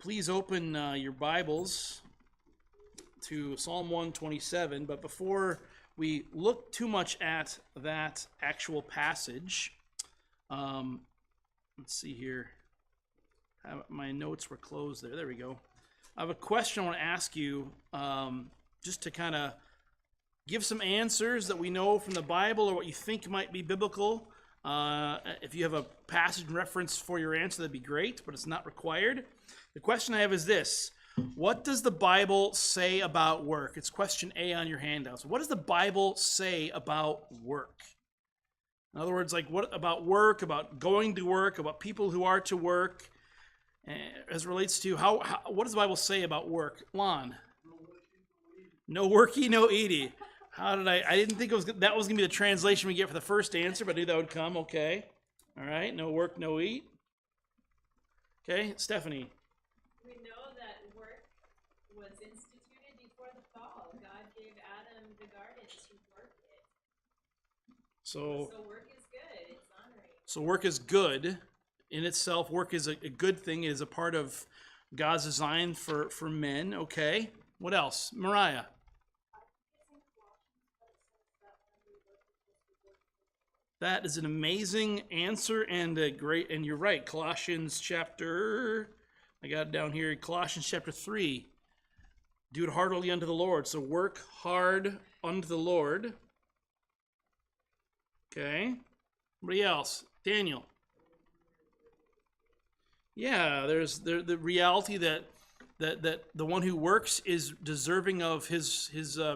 Please open your Bibles to Psalm 127, but before we look too much at that actual passage, let's see here. My notes were closed there. There we go. I have a question I want to ask you, just to kind of give some answers that we know from the Bible or what you think might be biblical. If you have a passage reference for your answer, that'd be great, but it's not required. The question I have is this: what does the Bible say about work? It's question A on your handouts. What does the Bible say about work? In other words, like what about work, about going to work, about people who are to work, as it relates to what does the Bible say about work? Lon? No worky, no eaty. How did I didn't think that was going to be the translation we get for the first answer, but I knew that would come. Okay. All right. No work, no eat. Okay. Stephanie. We know that work was instituted before the fall. God gave Adam the garden to work it. So work is good. It's honoring. So work is good in itself. Work is a good thing. It is a part of God's design for men. Okay. What else? Mariah. That is an amazing answer and and you're right. Colossians chapter, I got it down here, Colossians chapter 3. Do it heartily unto the Lord. So work hard unto the Lord. Okay. Anybody else? Daniel. Yeah, there's the reality that the one who works is deserving of his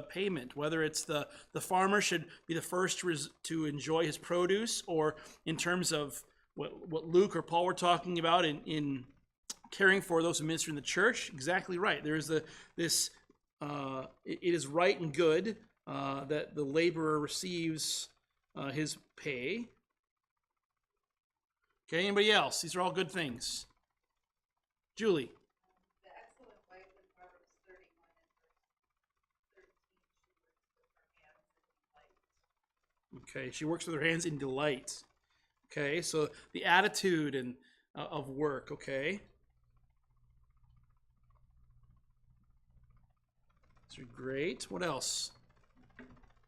payment, whether it's the farmer should be the first to enjoy his produce, or in terms of what Luke or Paul were talking about in caring for those who minister in the church. Exactly right. There is it is right and good that the laborer receives his pay. Okay, anybody else? These are all good things. Julie. Okay, she works with her hands in delight. Okay, so the attitude and of work. Okay, so great. What else?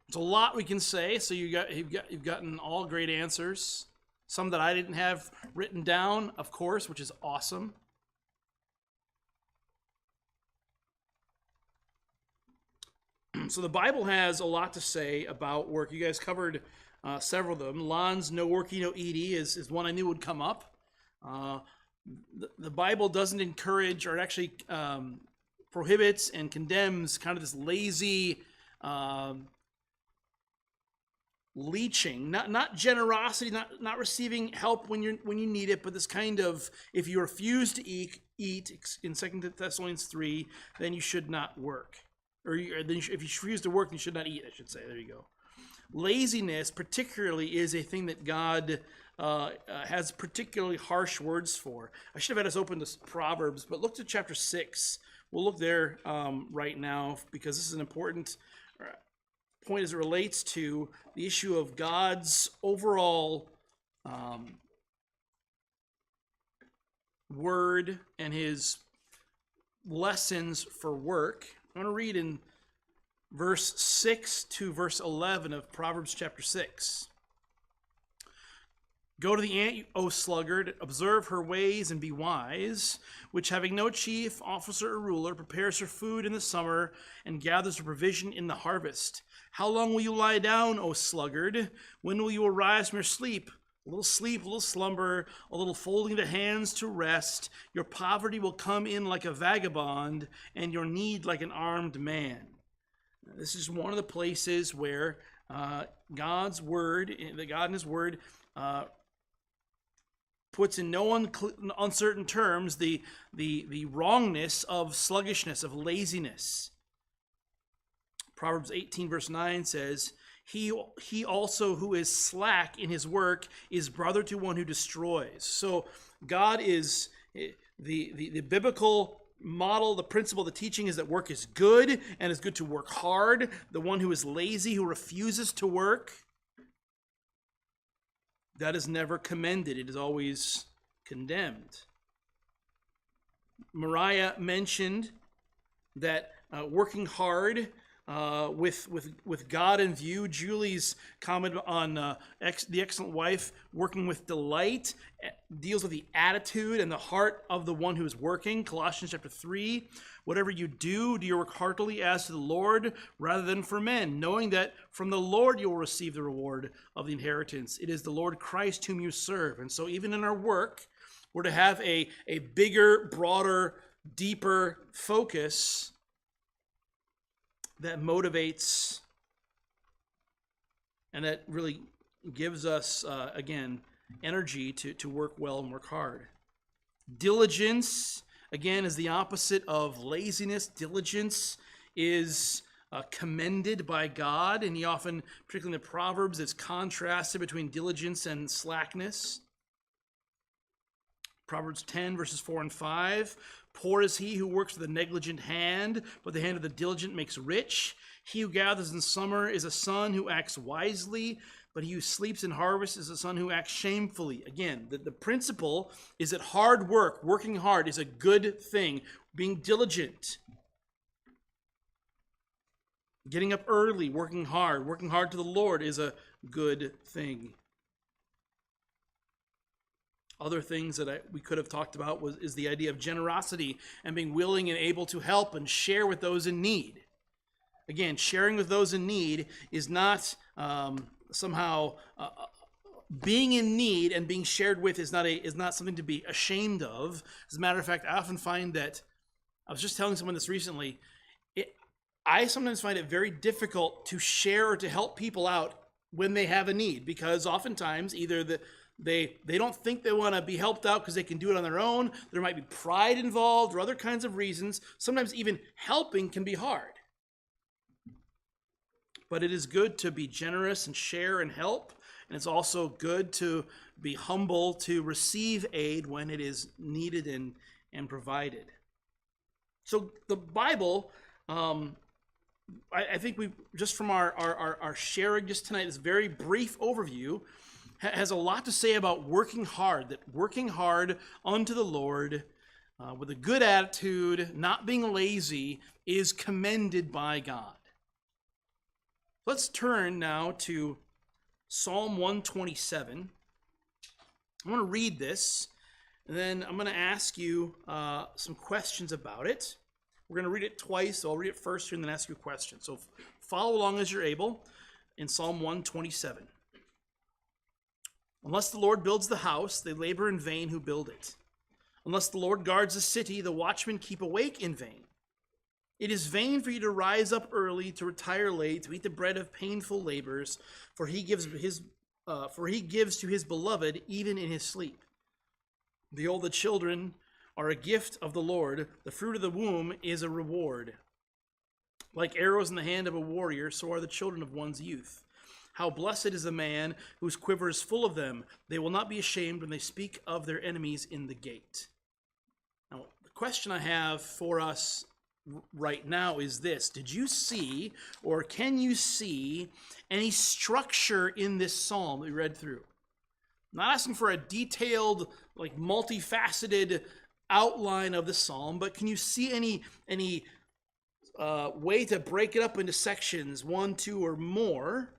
There's a lot we can say. So you've gotten all great answers. Some that I didn't have written down, of course, which is awesome. So the Bible has a lot to say about work. You guys covered several of them. Lon's no worky, no eaty is one I knew would come up. The Bible doesn't encourage, or it actually prohibits and condemns kind of this lazy leeching, not generosity, not receiving help when you need it, but this kind of, if you refuse to eat in 2 Thessalonians 3, then you should not work. Or if you refuse to work, you should not eat, I should say. There you go. Laziness, particularly, is a thing that God has particularly harsh words for. I should have had us open to Proverbs, but look to chapter 6. We'll look there right now, because this is an important point as it relates to the issue of God's overall word and his lessons for work. I'm going to read in verse 6 to verse 11 of Proverbs chapter 6. Go to the ant, O sluggard, observe her ways and be wise, which having no chief, officer, or ruler, prepares her food in the summer and gathers her provision in the harvest. How long will you lie down, O sluggard? When will you arise from your sleep? A little sleep, a little slumber, a little folding of the hands to rest. Your poverty will come in like a vagabond, and your need like an armed man. This is one of the places where God's word, God in his word, puts in no uncertain terms the wrongness of sluggishness, of laziness. Proverbs 18 verse 9 says, He also who is slack in his work is brother to one who destroys. So God is the biblical model, the principle, the teaching is that work is good, and it's good to work hard. The one who is lazy, who refuses to work, that is never commended. It is always condemned. Mariah mentioned that working hard with God in view. Julie's comment on the excellent wife working with delight deals with the attitude and the heart of the one who is working. Colossians chapter 3, whatever you do your work heartily as to the Lord rather than for men, knowing that from the Lord you will receive the reward of the inheritance. It is the Lord Christ whom you serve. And so even in our work, we're to have a bigger, broader, deeper focus that motivates and that really gives us, again, energy to work well and work hard. Diligence, again, is the opposite of laziness. Diligence is commended by God, and he often, particularly in the Proverbs, it's contrasted between diligence and slackness. Proverbs 10, verses 4 and 5. Poor is he who works with a negligent hand, but the hand of the diligent makes rich. He who gathers in summer is a son who acts wisely, but he who sleeps in harvest is a son who acts shamefully. Again, the principle is that hard work, working hard, is a good thing. Being diligent, getting up early, working hard to the Lord is a good thing. Other things that we could have talked about is the idea of generosity and being willing and able to help and share with those in need. Again, sharing with those in need is not somehow being in need and being shared with is not something to be ashamed of. As a matter of fact, I often find that, I was just telling someone this recently, I sometimes find it very difficult to share or to help people out when they have a need, because oftentimes either they don't think they want to be helped out because they can do it on their own. There might be pride involved or other kinds of reasons. Sometimes even helping can be hard. But it is good to be generous and share and help. And it's also good to be humble to receive aid when it is needed and provided. So the Bible, I think we just from our sharing just tonight, this very brief overview, has a lot to say about working hard, that working hard unto the Lord with a good attitude, not being lazy, is commended by God. Let's turn now to Psalm 127. I want to read this, and then I'm going to ask you some questions about it. We're going to read it twice, so I'll read it first and then ask you a question. So follow along as you're able in Psalm 127. Unless the Lord builds the house, they labor in vain who build it. Unless the Lord guards the city, the watchmen keep awake in vain. It is vain for you to rise up early, to retire late, to eat the bread of painful labors, for he gives to his beloved even in his sleep. Behold, the children are a gift of the Lord. The fruit of the womb is a reward. Like arrows in the hand of a warrior, so are the children of one's youth. How blessed is the man whose quiver is full of them. They will not be ashamed when they speak of their enemies in the gate. Now, the question I have for us right now is this. Did you see, or can you see, any structure in this psalm that we read through? I'm not asking for a detailed, multifaceted outline of the psalm, but can you see any way to break it up into sections, 1, 2, or more,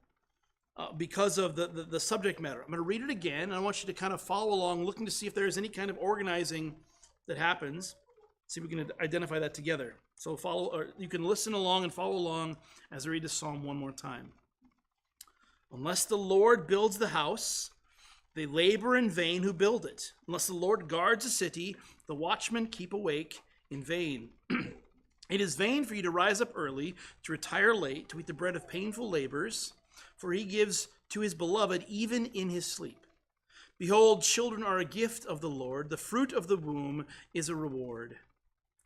because of the subject matter? I'm going to read it again, and I want you to kind of follow along, looking to see if there's any kind of organizing that happens. See if we can identify that together. So you can listen along and follow along as I read the psalm one more time. Unless the Lord builds the house, they labor in vain who build it. Unless the Lord guards a city, the watchmen keep awake in vain. It is vain for you to rise up early, to retire late, to eat the bread of painful labors, for he gives to his beloved even in his sleep. Behold, children are a gift of the Lord. The fruit of the womb is a reward.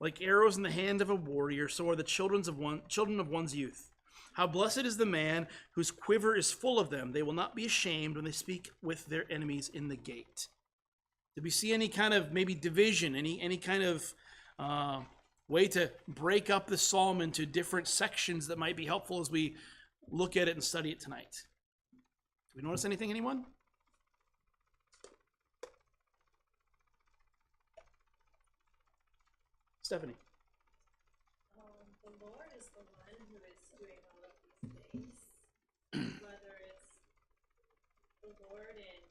Like arrows in the hand of a warrior, so are the children of one's youth. How blessed is the man whose quiver is full of them. They will not be ashamed when they speak with their enemies in the gate. Did we see any kind of maybe division, any kind of way to break up the psalm into different sections that might be helpful as we look at it and study it tonight? Do we notice anything, anyone? Stephanie. The Lord is the one who is doing all of these things. Whether it's the Lord in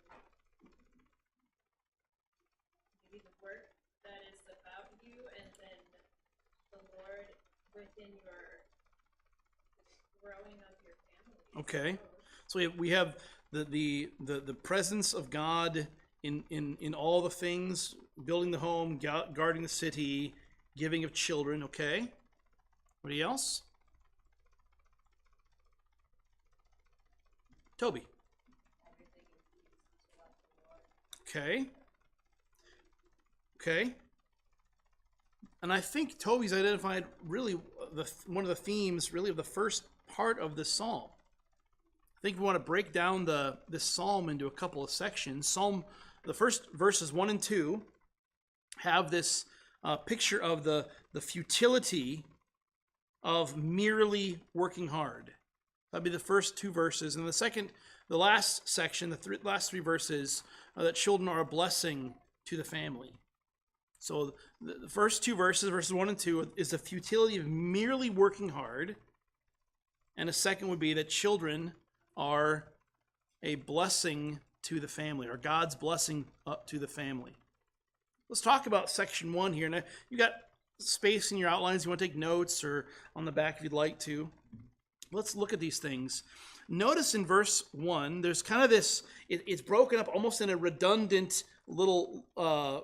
maybe the work that is about you, and then the Lord within your growing of your family. Okay. So we have the presence of God in all the things, building the home, guarding the city, giving of children. Okay. Anybody else? Toby. Okay. Okay. And I think Toby's identified really one of the themes really of the first part of this psalm. I think we want to break down this psalm into a couple of sections. The first verses 1 and 2 have this picture of the futility of merely working hard. That'd be the first two verses. And the last section, last three verses, that children are a blessing to the family. So the first two verses 1 and 2, is the futility of merely working hard. And the second would be that children are a blessing to the family, or God's blessing up to the family. Let's talk about section 1 here. Now, you got space in your outlines. You want to take notes or on the back if you'd like to. Let's look at these things. Notice in verse 1, there's kind of this, it's broken up almost in a redundant little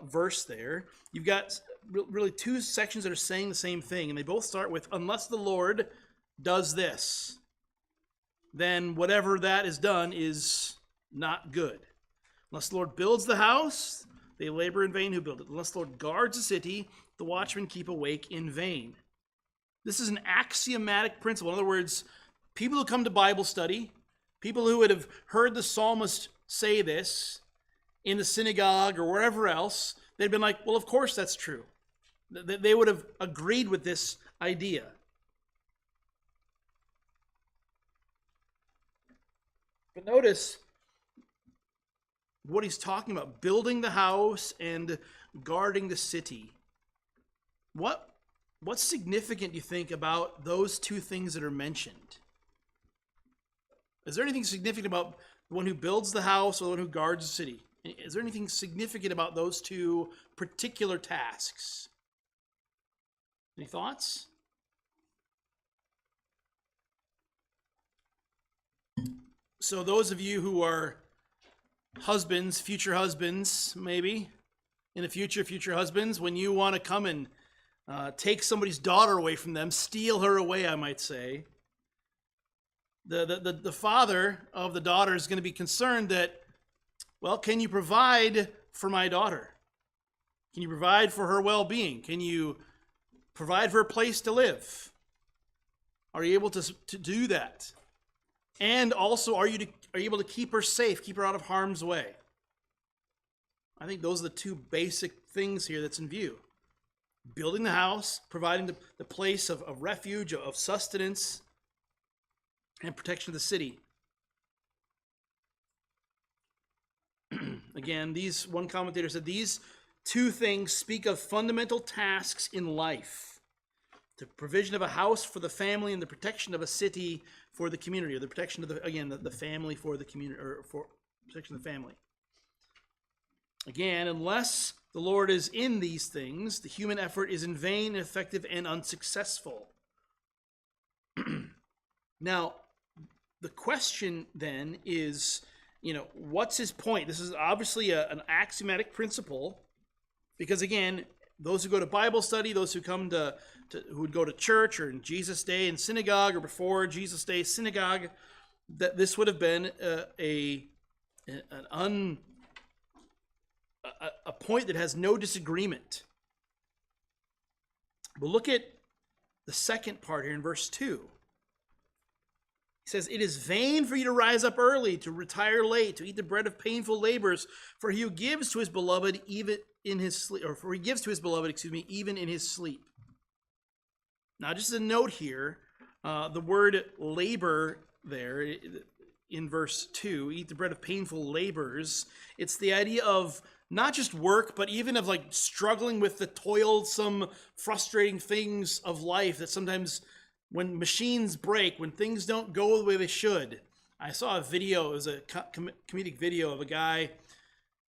verse there. You've got really two sections that are saying the same thing, and they both start with, unless the Lord does this, then whatever that is done is not good. Unless the Lord builds the house, they labor in vain who build it. Unless the Lord guards the city, the watchmen keep awake in vain. This is an axiomatic principle. In other words, people who come to Bible study, people who would have heard the psalmist say this in the synagogue or wherever else, they'd been like, well, of course that's true. They would have agreed with this idea. But notice what he's talking about, building the house and guarding the city. What's significant, do you think, about those two things that are mentioned? Is there anything significant about the one who builds the house or the one who guards the city? Is there anything significant about those two particular tasks? Any thoughts? So those of you who are husbands, future husbands, maybe, in the future husbands, when you want to come and take somebody's daughter away from them, steal her away, I might say, the father of the daughter is going to be concerned that, well, can you provide for my daughter? Can you provide for her well-being? Can you provide for a place to live? Are you able to do that? And also, are you able to keep her safe, keep her out of harm's way? I think those are the two basic things here that's in view. Building the house, providing the place of refuge, of sustenance, and protection of the city. Again, one commentator said, these two things speak of fundamental tasks in life. The provision of a house for the family and the protection of a city for the community, or the protection of the family for the community, or for protection of the family. Again, unless the Lord is in these things, the human effort is in vain, ineffective, and unsuccessful. Now, the question then is, what's his point? This is obviously an axiomatic principle, because again, those who go to Bible study, those who come who would go to church or in Jesus' day in synagogue or before Jesus' day synagogue, that this would have been a point that has no disagreement. But look at the second part here in verse 2. He says, it is vain for you to rise up early, to retire late, to eat the bread of painful labors, for he who gives to his beloved even in his sleep, or for he gives to his beloved, even in his sleep. Now, just a note here, the word labor there in verse 2, eat the bread of painful labors, it's the idea of not just work, but even of like struggling with the toilsome, frustrating things of life that sometimes when machines break, when things don't go the way they should. I saw a video, it was a comedic video of a guy.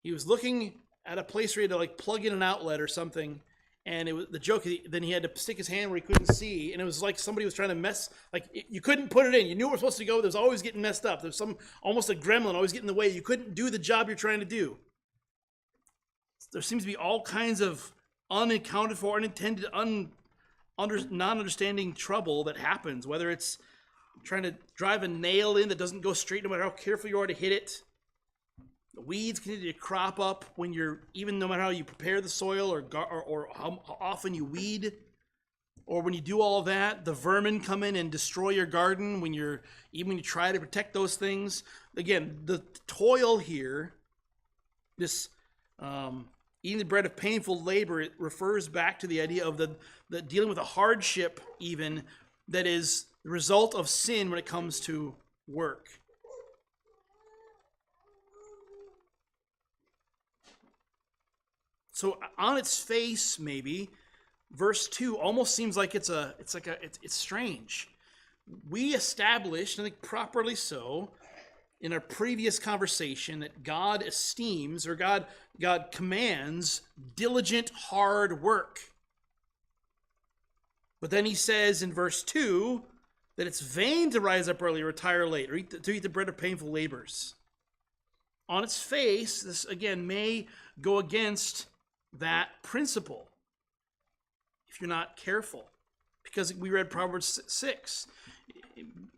He was looking at a place where he had to like plug in an outlet or something. And it was the joke. Then he had to stick his hand where he couldn't see, and it was like somebody was trying to mess. Like you couldn't put it in. You knew it was supposed to go. There was always getting messed up. There was almost a gremlin always getting in the way. You couldn't do the job you're trying to do. There seems to be all kinds of unaccounted for, unintended, non-understanding trouble that happens. Whether it's trying to drive a nail in that doesn't go straight, no matter how careful you are to hit it. The weeds continue to crop up when no matter how you prepare the soil or how often you weed, or when you do all of that, the vermin come in and destroy your garden when you try to protect those things. Again, the toil here, this eating the bread of painful labor, it refers back to the idea of the dealing with a hardship even that is the result of sin when it comes to work. So on its face, maybe, verse 2 almost seems like it's strange. We established, I think properly so, in our previous conversation that God esteems or God commands diligent, hard work. But then he says in verse 2 that it's vain to rise up early or retire late or to eat the bread of painful labors. On its face, this again may go against that principle if you're not careful, because we read Proverbs 6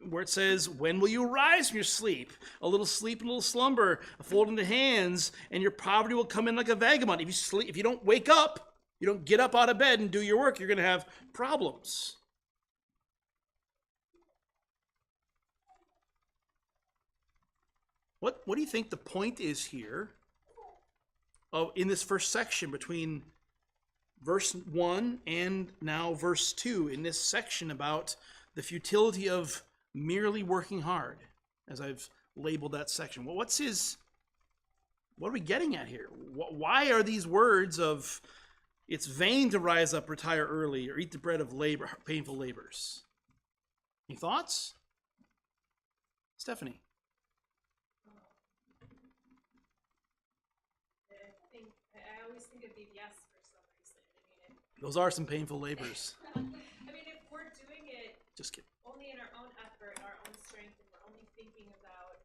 where it says, when will you rise from your sleep? A little sleep and a little slumber, a fold into hands, and your poverty will come in like a vagabond. If you don't wake up, you don't get up out of bed and do your work, you're going to have problems. What do you think the point is here in this first section between verse 1 and now verse 2, in this section about the futility of merely working hard, as I've labeled that section? What are we getting at here? Why are these words of it's vain to rise up, retire early, or eat the bread of labor, painful labors? Any thoughts? Stephanie? Those are some painful labors. I mean, if we're doing it just kidding, only in our own effort, our own strength, and we're only thinking about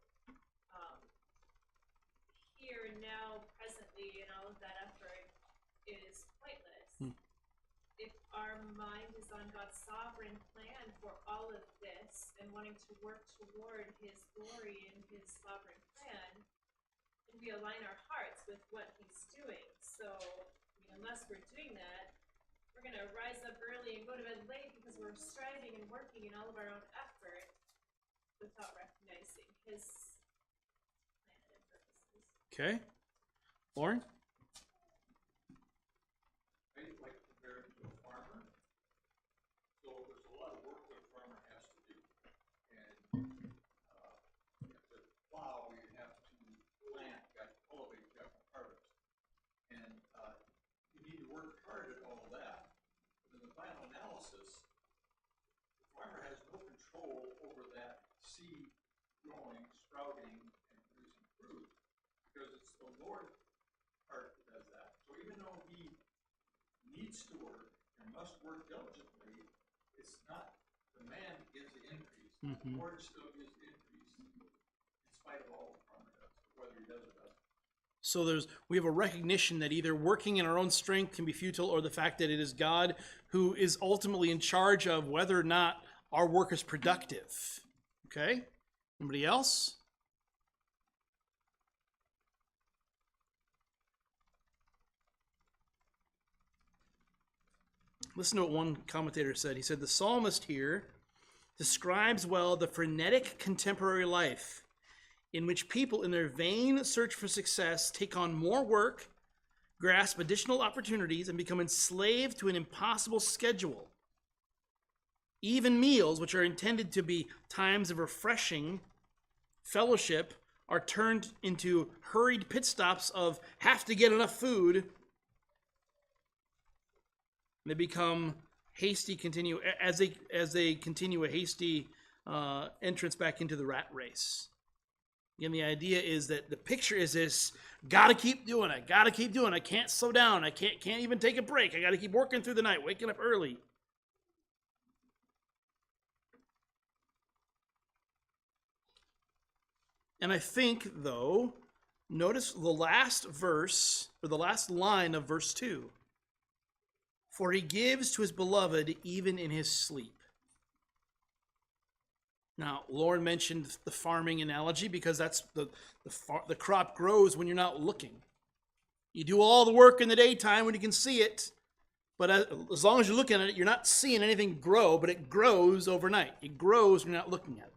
here and now, presently, and all of that effort is pointless. If our mind is on God's sovereign plan for all of this and wanting to work toward his glory and his sovereign plan, and we align our hearts with what he's doing. So, unless we're doing that, we're going to rise up early and go to bed late because we're striving and working in all of our own effort without recognizing his plan and purposes. Okay. Lauren? I like to compare it to a farmer. So there's a lot of work that a farmer has to do. And you have to plow, you have to plant, you have to cultivate, you have to harvest. And you need to work hard at all of that. But in the final analysis, the farmer has no control over that seed growing, sprouting, and producing fruit, because it's the Lord part that does that. So even though he needs to work and must work diligently, it's not the man gives the increase. The Lord still gives the increase in spite of all the farmer does, whether he does or doesn't. So we have a recognition that either working in our own strength can be futile, or the fact that it is God who is ultimately in charge of whether or not our work is productive. Okay? Anybody else? Listen to what one commentator said. He said, the psalmist here describes well the frenetic contemporary life in which people in their vain search for success take on more work, grasp additional opportunities, and become enslaved to an impossible schedule. Even meals, which are intended to be times of refreshing fellowship, are turned into hurried pit stops of have to get enough food. They become hasty as they continue a hasty entrance back into the rat race. Again, the idea is that the picture is this: gotta keep doing it, gotta keep doing it. I can't slow down. I can't even take a break. I gotta keep working through the night, waking up early. And I think, though, notice the last verse, or the last line of verse 2. For he gives to his beloved even in his sleep. Now, Lauren mentioned the farming analogy because that's the crop grows when you're not looking. You do all the work in the daytime when you can see it, but as long as you're looking at it, you're not seeing anything grow, but it grows overnight. It grows when you're not looking at it.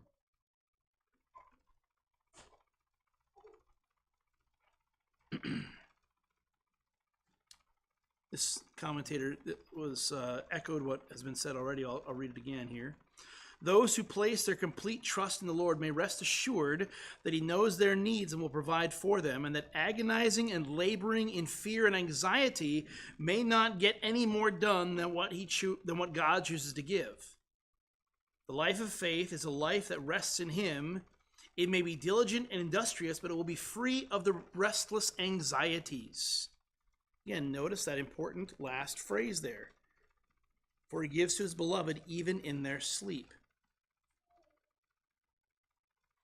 This commentator was echoed what has been said already. I'll read it again here. Those who place their complete trust in the Lord may rest assured that he knows their needs and will provide for them, and that agonizing and laboring in fear and anxiety may not get any more done than what God chooses to give. The life of faith is a life that rests in him. It may be diligent and industrious, but it will be free of the restless anxieties. Again, notice that important last phrase there. For he gives to his beloved even in their sleep.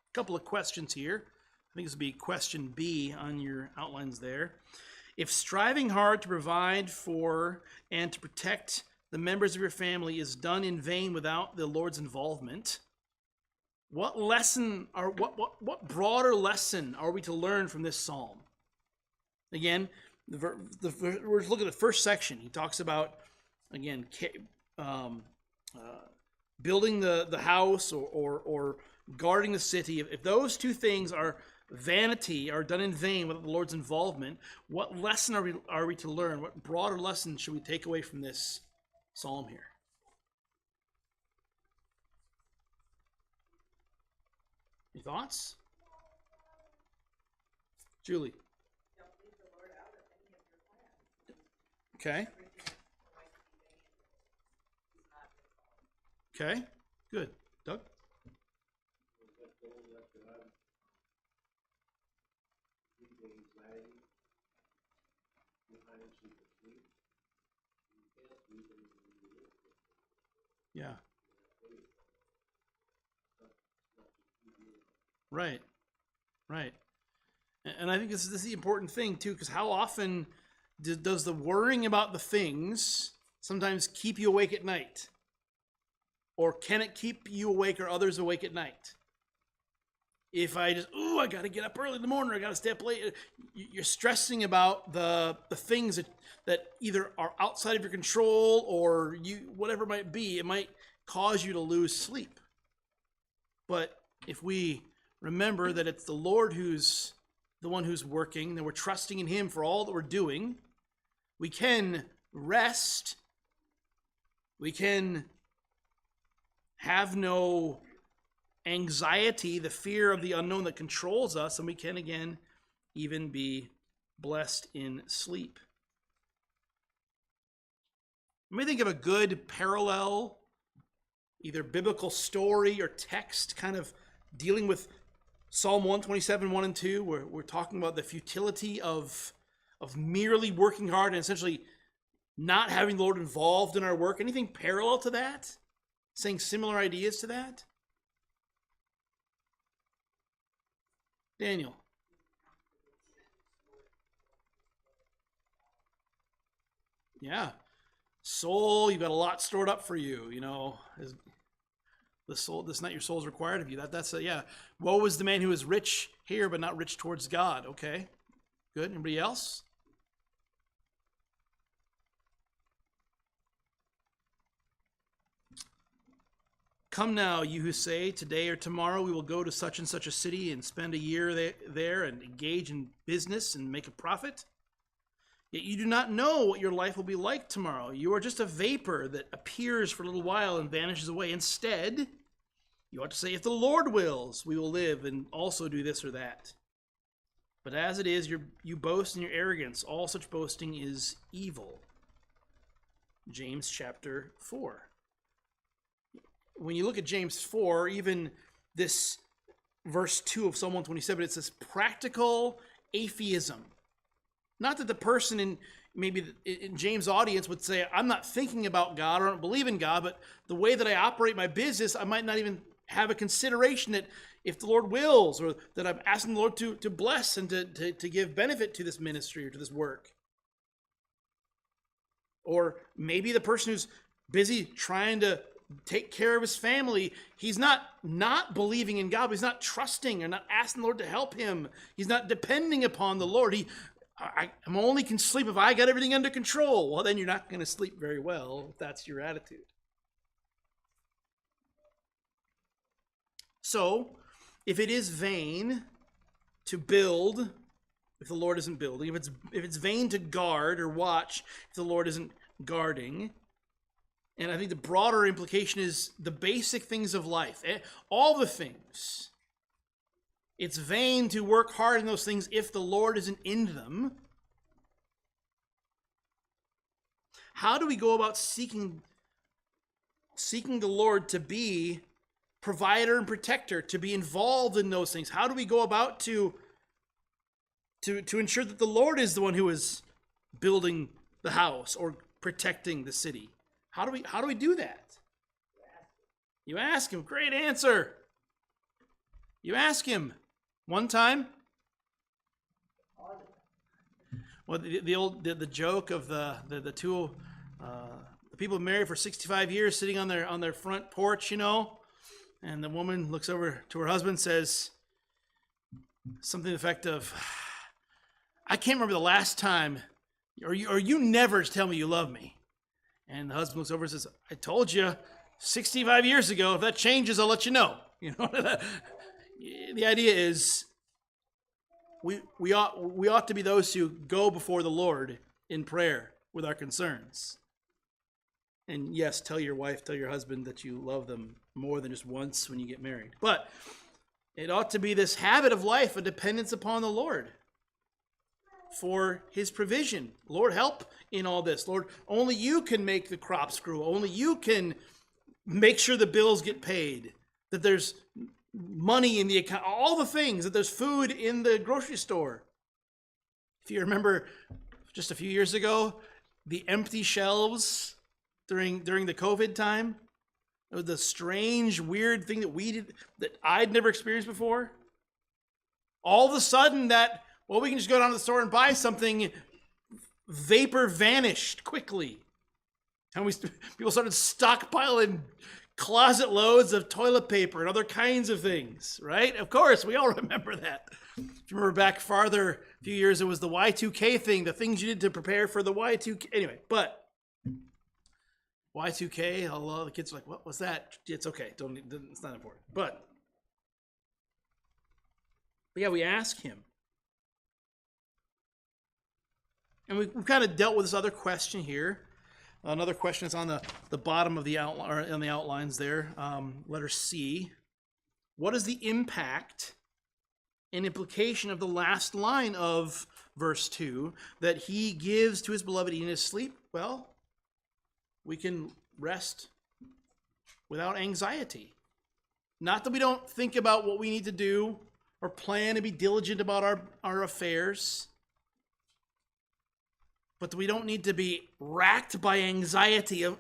A couple of questions here. I think this would be question B on your outlines there. If striving hard to provide for and to protect the members of your family is done in vain without the Lord's involvement, what lesson, or what broader lesson are we to learn from this psalm? Again, we're looking at the first section. He talks about, again, building the house or guarding the city. If those two things are vanity, are done in vain without the Lord's involvement, what lesson are we to learn? What broader lesson should we take away from this psalm here? Any thoughts? Julie? Don't leave the Lord out of any of your plans. Okay. Okay. Good. Doug? Yeah. Right. Right. And I think this is the important thing too, because how often does the worrying about the things sometimes keep you awake at night? Or can it keep you awake or others awake at night? If I just, I got to get up early in the morning, I got to stay up late. You're stressing about the things that either are outside of your control or whatever it might be. It might cause you to lose sleep. But if we remember that it's the Lord who's the one who's working, that we're trusting in him for all that we're doing, we can rest. We can have no anxiety, the fear of the unknown that controls us, and we can again even be blessed in sleep. Let me think of a good parallel, either biblical story or text, kind of dealing with Psalm 127, 1 and 2, where we're talking about the futility of merely working hard and essentially not having the Lord involved in our work. Anything parallel to that? Saying similar ideas to that? Daniel. Yeah. Soul, you've got a lot stored up for you, the soul, this night your soul is required of you. That's yeah. Woe was the man who is rich here, but not rich towards God. Okay. Good. Anybody else? Come now, you who say, today or tomorrow we will go to such and such a city and spend a year there and engage in business and make a profit. Yet you do not know what your life will be like tomorrow. You are just a vapor that appears for a little while and vanishes away. Instead, You ought to say, if the Lord wills, we will live and also do this or that. But as it is, you boast in your arrogance. All such boasting is evil. James chapter 4. When you look at James 4, even this verse 2 of Psalm 127, it's this practical atheism. Not that the person in James' audience would say, I'm not thinking about God or I don't believe in God, but the way that I operate my business, I might not even have a consideration that if the Lord wills, or that I'm asking the Lord to bless and to give benefit to this ministry or to this work. Or maybe the person who's busy trying to take care of his family, he's not believing in God, but he's not trusting or not asking the Lord to help him. He's not depending upon the Lord. I'm only can sleep if I got everything under control. Well, then you're not going to sleep very well if that's your attitude. So, if it is vain to build, if the Lord isn't building, if it's vain to guard or watch, if the Lord isn't guarding, and I think the broader implication is the basic things of life, all the things. It's vain to work hard in those things if the Lord isn't in them. How do we go about seeking the Lord to be provider and protector, to be involved in those things? How do we go about to ensure that the Lord is the one who is building the house or protecting the city? How do we do that? You ask him. Great answer. You ask him. One time. Well, the joke of the two the people married for 65 years sitting on their front porch, and the woman looks over to her husband and says something to the effect of, I can't remember the last time, or you never tell me you love me. And the husband looks over and says, I told you 65 years ago, if that changes, I'll let you know. The idea is we ought to be those who go before the Lord in prayer with our concerns. And yes, tell your wife, tell your husband that you love them more than just once when you get married. But it ought to be this habit of life, a dependence upon the Lord for his provision. Lord, help in all this. Lord, only you can make the crops grow. Only you can make sure the bills get paid, that there's money in the account, all the things, that there's food in the grocery store. If you remember just a few years ago, the empty shelves during the COVID time, it was the strange, weird thing that we did that I'd never experienced before. All of a sudden we can just go down to the store and buy something, vapor vanished quickly. And people started stockpiling closet loads of toilet paper and other kinds of things, right? Of course, we all remember that. If you remember back farther, a few years, it was the Y2K thing, the things you did to prepare for the Y2K. Anyway, but Y2K, a lot of the kids are like, what was that? It's okay. It's not important. But yeah, we ask him. And we've kind of dealt with this other question here. Another question is on the bottom of the outline, or on the outlines there, letter C. What is the impact and implication of the last line of verse 2, that he gives to his beloved in his sleep? Well, we can rest without anxiety. Not that we don't think about what we need to do or plan to be diligent about our affairs, but that we don't need to be racked by anxiety of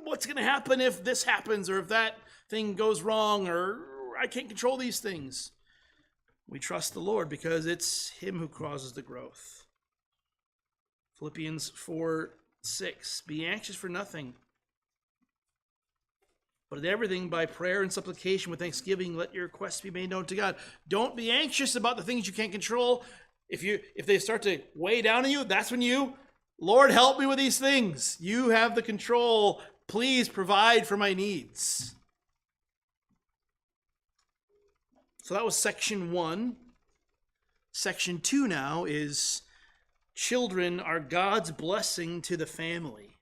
what's going to happen if this happens, or if that thing goes wrong, or I can't control these things. We trust the Lord because it's him who causes the growth. Philippians 4:6, be anxious for nothing, but in everything by prayer and supplication with thanksgiving, let your requests be made known to God. Don't be anxious about the things you can't control. If they start to weigh down on you, that's when Lord, help me with these things. You have the control. Please provide for my needs. So that was section 1. Section 2 now is children are God's blessing to the family.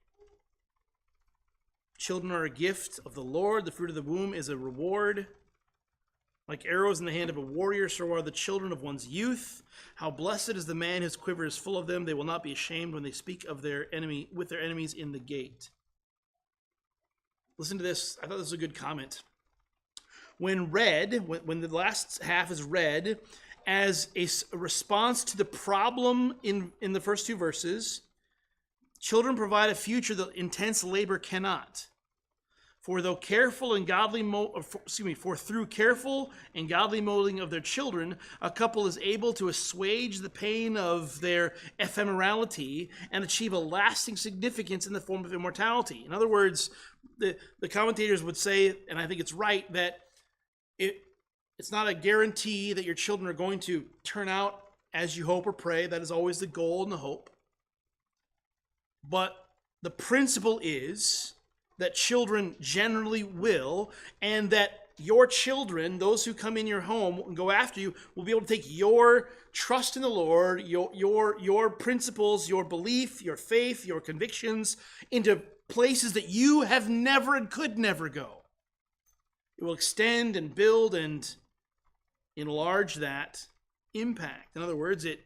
Children are a gift of the Lord. The fruit of the womb is a reward. Like arrows in the hand of a warrior, so are the children of one's youth. How blessed is the man whose quiver is full of them. They will not be ashamed when they speak of their enemy with their enemies in the gate. Listen to this. I thought this was a good comment. When read, when the last half is read as a response to the problem in the first two verses, children provide a future that intense labor cannot. For through careful and godly molding of their children, a couple is able to assuage the pain of their ephemerality and achieve a lasting significance in the form of immortality. In other words, the commentators would say, and I think it's right, that it's not a guarantee that your children are going to turn out as you hope or pray. That is always the goal and the hope. But the principle is that children generally will, and that your children, those who come in your home and go after you, will be able to take your trust in the Lord, your principles, your belief, your faith, your convictions into places that you have never and could never go. It will extend and build and enlarge that impact. In other words, it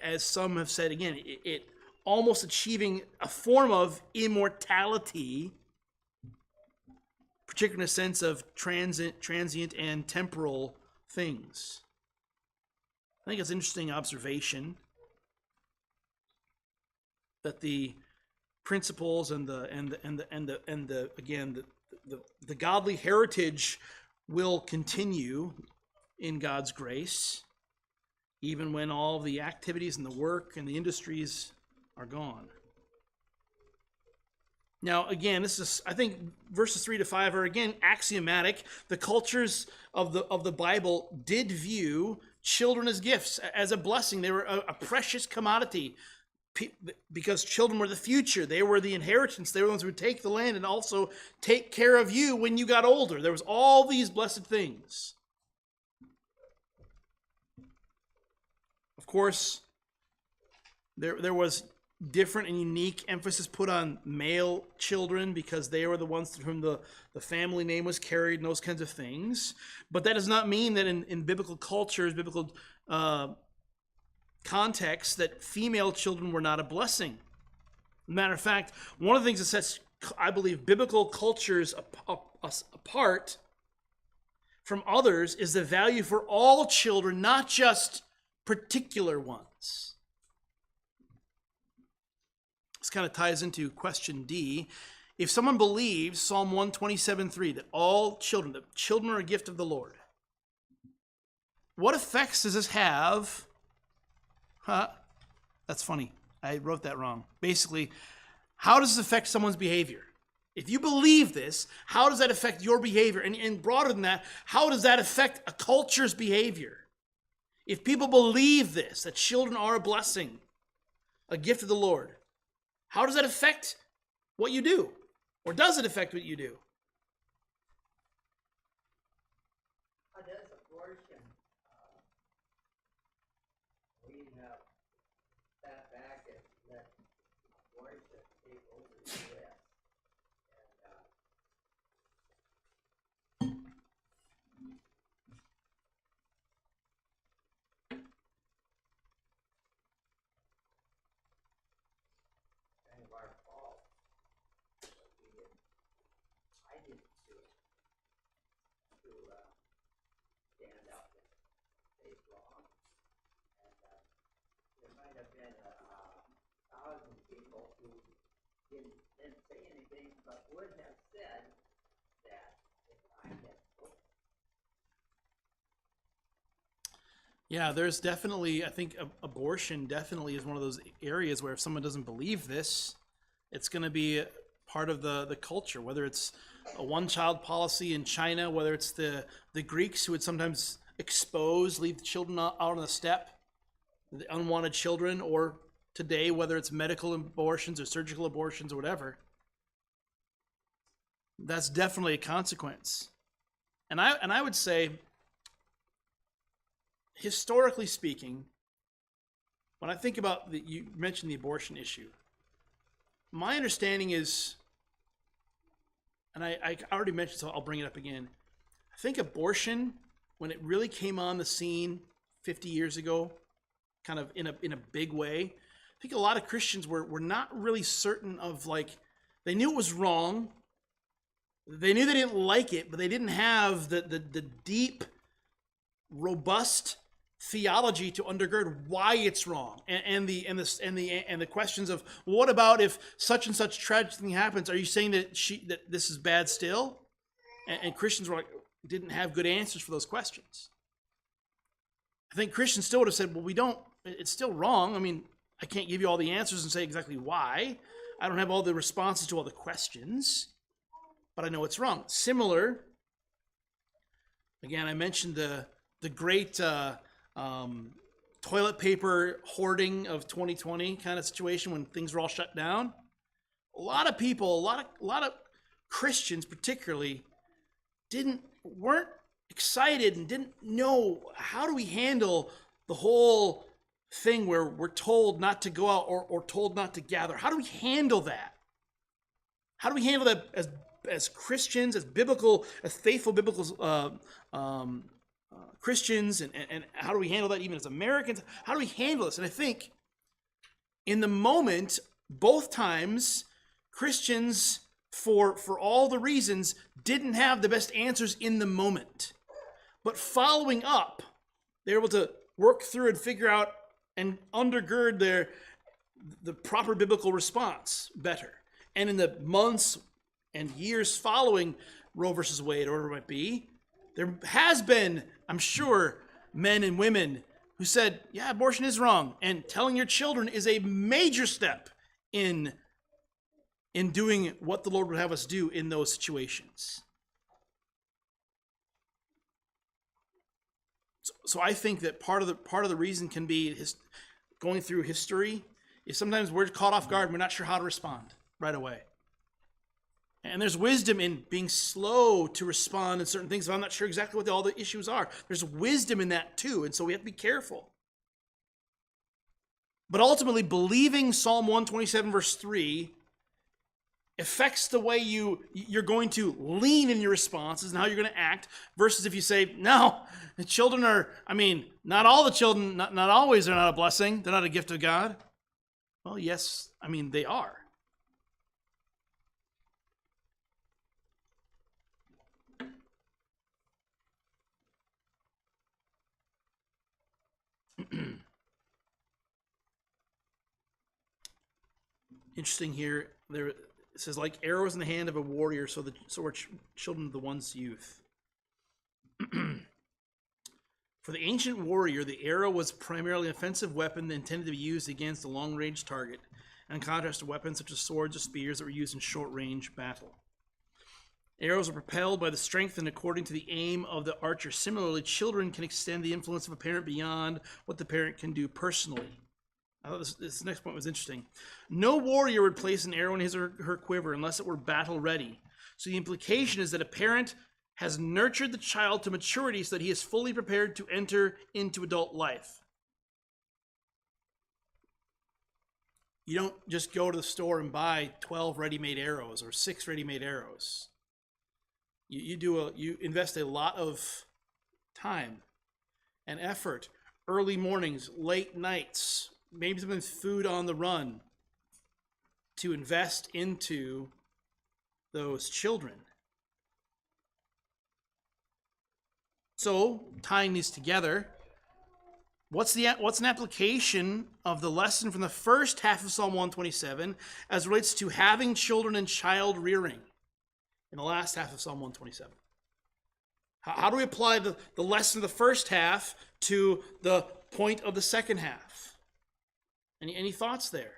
as some have said again, it almost achieving a form of immortality, particularly in a sense of transient and temporal things. I think it's an interesting observation that the principles and the godly heritage will continue in God's grace, even when all the activities and the work and the industries are gone. Now, again, this is, I think, verses 3 to 5 are again axiomatic. The cultures of the Bible did view children as gifts, as a blessing. They were a precious commodity because children were the future. They were the inheritance. They were the ones who would take the land and also take care of you when you got older. There was all these blessed things. Of course, there was different and unique emphasis put on male children because they were the ones to whom the family name was carried and those kinds of things. But that does not mean that in biblical cultures, biblical contexts, that female children were not a blessing. Matter of fact, one of the things that sets, I believe, biblical cultures apart from others is the value for all children, not just particular ones. This kind of ties into question D. If someone believes Psalm 127:3 that the children are a gift of the Lord, what effects does this have? That's funny. I wrote that wrong. Basically, how does this affect someone's behavior? If you believe this, how does that affect your behavior? And broader than that, how does that affect a culture's behavior? If people believe this, that children are a blessing, a gift of the Lord, how does that affect what you do? Or does it affect what you do? How does abortion, we have sat back and let abortion take over the U.S. Kind of our fault. I didn't do it to stand up and say it's wrong. And there might have been 1,000 people who didn't say anything, but would have said that if I had spoken. Yeah, there's definitely, I think abortion definitely is one of those areas where if someone doesn't believe this, it's going to be part of the culture, whether it's a one-child policy in China, whether it's the Greeks who would sometimes leave the children out on the step, the unwanted children, or today, whether it's medical abortions or surgical abortions or whatever. That's definitely a consequence. And I would say, historically speaking, when I think about you mentioned the abortion issue, my understanding is, and I already mentioned, so I'll bring it up again. I think abortion, when it really came on the scene 50 years ago, kind of in a big way, I think a lot of Christians were not really certain of, like, they knew it was wrong. They knew they didn't like it, but they didn't have the deep, robust theology to undergird why it's wrong, and the questions of, well, what about if such and such tragic thing happens? Are you saying that this is bad still? And Christians were like, didn't have good answers for those questions. I think Christians still would have said, well, we don't. It's still wrong. I mean, I can't give you all the answers and say exactly why. I don't have all the responses to all the questions, but I know it's wrong. Similar. Again, I mentioned the great toilet paper hoarding of 2020 kind of situation when things were all shut down. A lot of people, a lot of Christians particularly, weren't excited and didn't know, how do we handle the whole thing where we're told not to go out or told not to gather? How do we handle that? How do we handle that as Christians, as faithful biblical Christians, and how do we handle that even as Americans? How do we handle this? And I think in the moment, both times, Christians, for all the reasons, didn't have the best answers in the moment. But following up, they were able to work through and figure out and undergird the proper biblical response better. And in the months and years following Roe versus Wade, or whatever it might be, there has been, I'm sure, men and women who said, yeah, abortion is wrong. And telling your children is a major step in doing what the Lord would have us do in those situations. So I think that part of the reason can be going through history is sometimes we're caught off guard and we're not sure how to respond right away. And there's wisdom in being slow to respond in certain things if I'm not sure exactly what all the issues are. There's wisdom in that too, and so we have to be careful. But ultimately, believing Psalm 127 verse 3 affects the way you're going to lean in your responses and how you're going to act, versus if you say, no, the children are, not all the children, not always, they're not a blessing, they're not a gift of God. Well, yes, they are. Interesting here, it says, like arrows in the hand of a warrior, so are children of the one's youth. For the ancient warrior, the arrow was primarily an offensive weapon intended to be used against a long-range target, in contrast to weapons such as swords or spears that were used in short-range battle. Arrows are propelled by the strength and according to the aim of the archer. Similarly, children can extend the influence of a parent beyond what the parent can do personally. I thought this next point was interesting. No warrior would place an arrow in his or her quiver unless it were battle ready. So the implication is that a parent has nurtured the child to maturity so that he is fully prepared to enter into adult life. You don't just go to the store and buy 12 ready-made arrows or 6 ready-made arrows. You invest a lot of time and effort, early mornings, late nights, maybe some food on the run, to invest into those children. So, tying these together, what's an application of the lesson from the first half of Psalm 127 as it relates to having children and child rearing in the last half of Psalm 127? How do we apply the lesson of the first half to the point of the second half? Any thoughts there?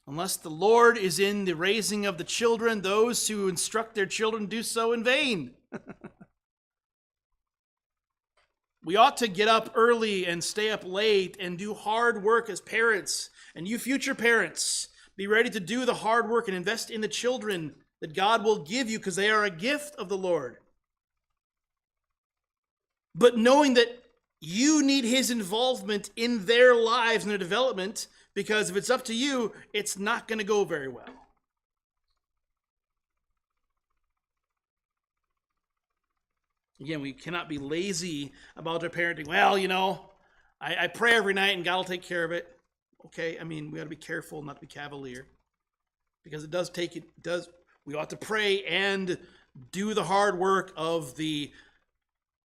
Unless the Lord is in the raising of the children, those who instruct their children do so in vain. We ought to get up early and stay up late and do hard work as parents. And you future parents, be ready to do the hard work and invest in the children that God will give you, because they are a gift of the Lord. But knowing that you need his involvement in their lives and their development, because if it's up to you, it's not going to go very well. Again, we cannot be lazy about our parenting. Well, you know, I pray every night and God will take care of it. Okay, I mean, we got to be careful not to be cavalier, because we ought to pray and do the hard work of the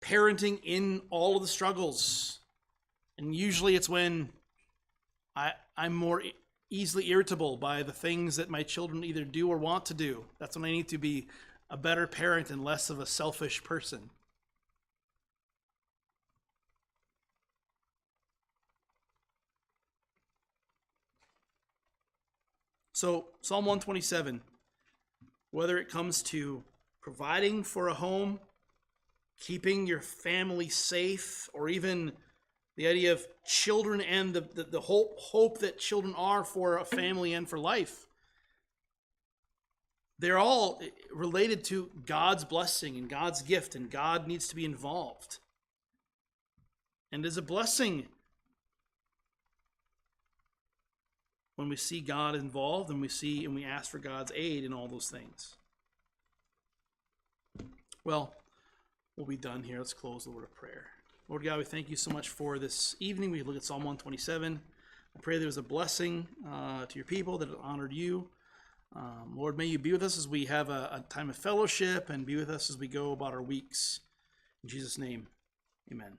parenting in all of the struggles. And usually it's when I'm more easily irritable by the things that my children either do or want to do. That's when I need to be a better parent and less of a selfish person. So Psalm 127, whether it comes to providing for a home, keeping your family safe, or even the idea of children and the hope that children are for a family and for life, they're all related to God's blessing and God's gift, and God needs to be involved. And it's a blessing when we see God involved, and we ask for God's aid in all those things. Well, we'll be done here. Let's close the word of prayer. Lord God, we thank you so much for this evening. We look at Psalm 127. I pray there's a blessing to your people that have honored you. Lord, may you be with us as we have a time of fellowship, and be with us as we go about our weeks. In Jesus' name, amen.